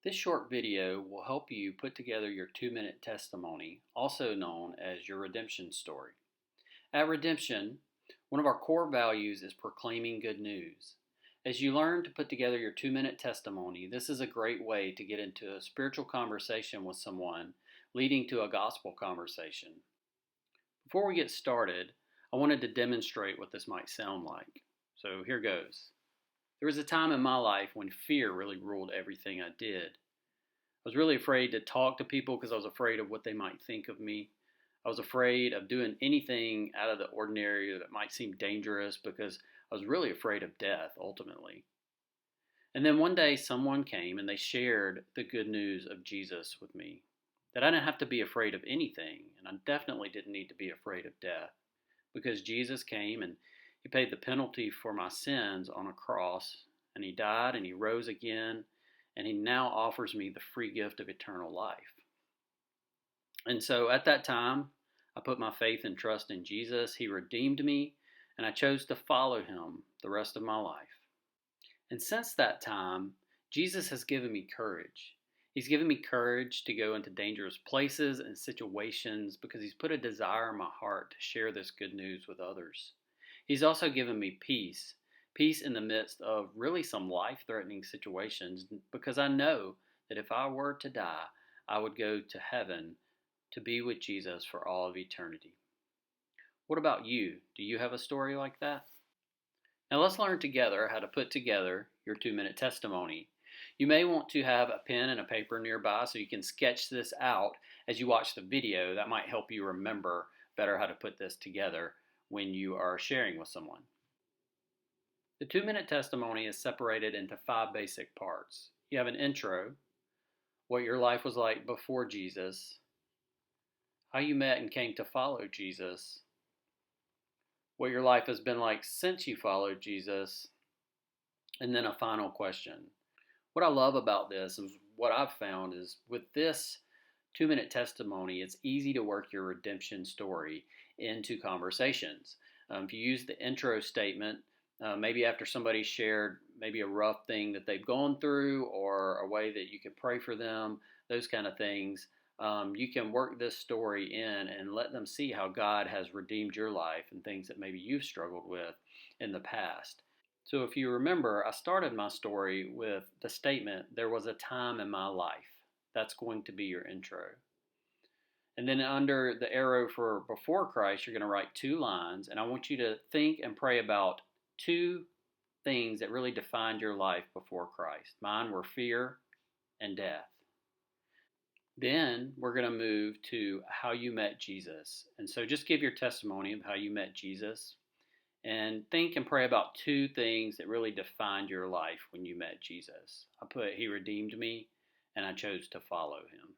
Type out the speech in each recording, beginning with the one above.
This short video will help you put together your 2-minute testimony, also known as your redemption story. At Redemption, one of our core values is proclaiming good news. As you learn to put together your 2-minute testimony, this is a great way to get into a spiritual conversation with someone, leading to a gospel conversation. Before we get started, I wanted to demonstrate what this might sound like. So here goes. There was a time in my life when fear really ruled everything I did. I was really afraid to talk to people because I was afraid of what they might think of me. I was afraid of doing anything out of the ordinary that might seem dangerous because I was really afraid of death ultimately. And then one day someone came and they shared the good news of Jesus with me. That I didn't have to be afraid of anything, and I definitely didn't need to be afraid of death because Jesus came and He paid the penalty for my sins on a cross, and He died and He rose again, and He now offers me the free gift of eternal life. And so at that time, I put my faith and trust in Jesus. He redeemed me, and I chose to follow Him the rest of my life. And since that time, Jesus has given me courage. He's given me courage to go into dangerous places and situations because He's put a desire in my heart to share this good news with others. He's also given me peace in the midst of really some life-threatening situations because I know that if I were to die, I would go to heaven to be with Jesus for all of eternity. What about you? Do you have a story like that? Now let's learn together how to put together your 2-minute testimony. You may want to have a pen and a paper nearby so you can sketch this out as you watch the video. That might help you remember better how to put this together when you are sharing with someone. The 2-minute testimony is separated into 5 basic parts. You have an intro, what your life was like before Jesus, how you met and came to follow Jesus, what your life has been like since you followed Jesus, and then a final question. What I love about this is what I've found is with this 2-minute testimony, it's easy to work your redemption story into conversations. If you use the intro statement, maybe after somebody shared maybe a rough thing that they've gone through or a way that you can pray for them, those kind of things, you can work this story in and let them see how God has redeemed your life and things that maybe you've struggled with in the past. So if you remember, I started my story with the statement, there was a time in my life. That's going to be your intro. And then under the arrow for before Christ, you're going to write 2 lines. And I want you to think and pray about 2 things that really defined your life before Christ. Mine were fear and death. Then we're going to move to how you met Jesus. And so just give your testimony of how you met Jesus. And think and pray about 2 things that really defined your life when you met Jesus. I put, He redeemed me, and I chose to follow Him.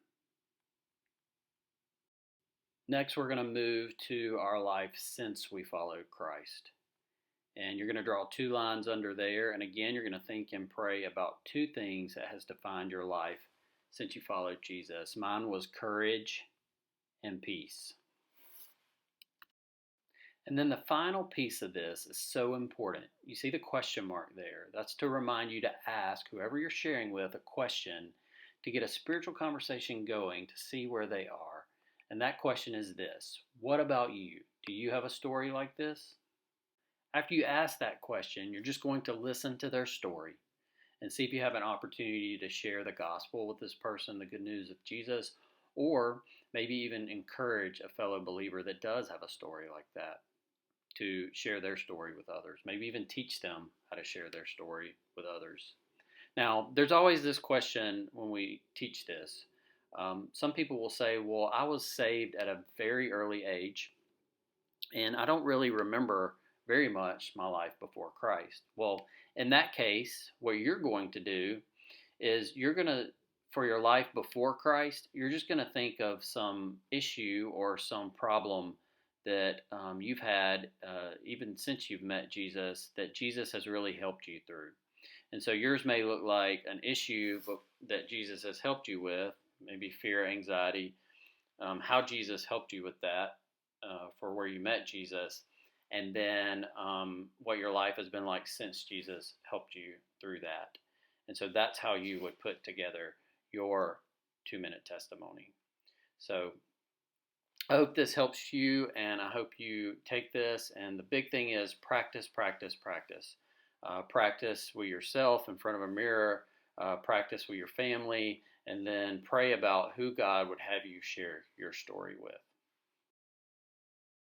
Next, we're going to move to our life since we followed Christ. And you're going to draw 2 lines under there. And again, you're going to think and pray about 2 things that has defined your life since you followed Jesus. Mine was courage and peace. And then the final piece of this is so important. You see the question mark there. That's to remind you to ask whoever you're sharing with a question to get a spiritual conversation going to see where they are. And that question is this: what about you? Do you have a story like this? After you ask that question, you're just going to listen to their story and see if you have an opportunity to share the gospel with this person, the good news of Jesus, or maybe even encourage a fellow believer that does have a story like that to share their story with others. Maybe even teach them how to share their story with others. Now, there's always this question when we teach this. Some people will say, well, I was saved at a very early age, and I don't really remember very much my life before Christ. Well, in that case, what you're going to do is you're going to, for your life before Christ, you're just going to think of some issue or some problem that you've had even since you've met Jesus that Jesus has really helped you through. And so yours may look like an issue that Jesus has helped you with, maybe fear, anxiety, how Jesus helped you with that for where you met Jesus, and then what your life has been like since Jesus helped you through that. And so that's how you would put together your 2 minute testimony. So I hope this helps you, and I hope you take this. And the big thing is practice, practice, practice. Practice with yourself in front of a mirror, practice with your family, and then pray about who God would have you share your story with.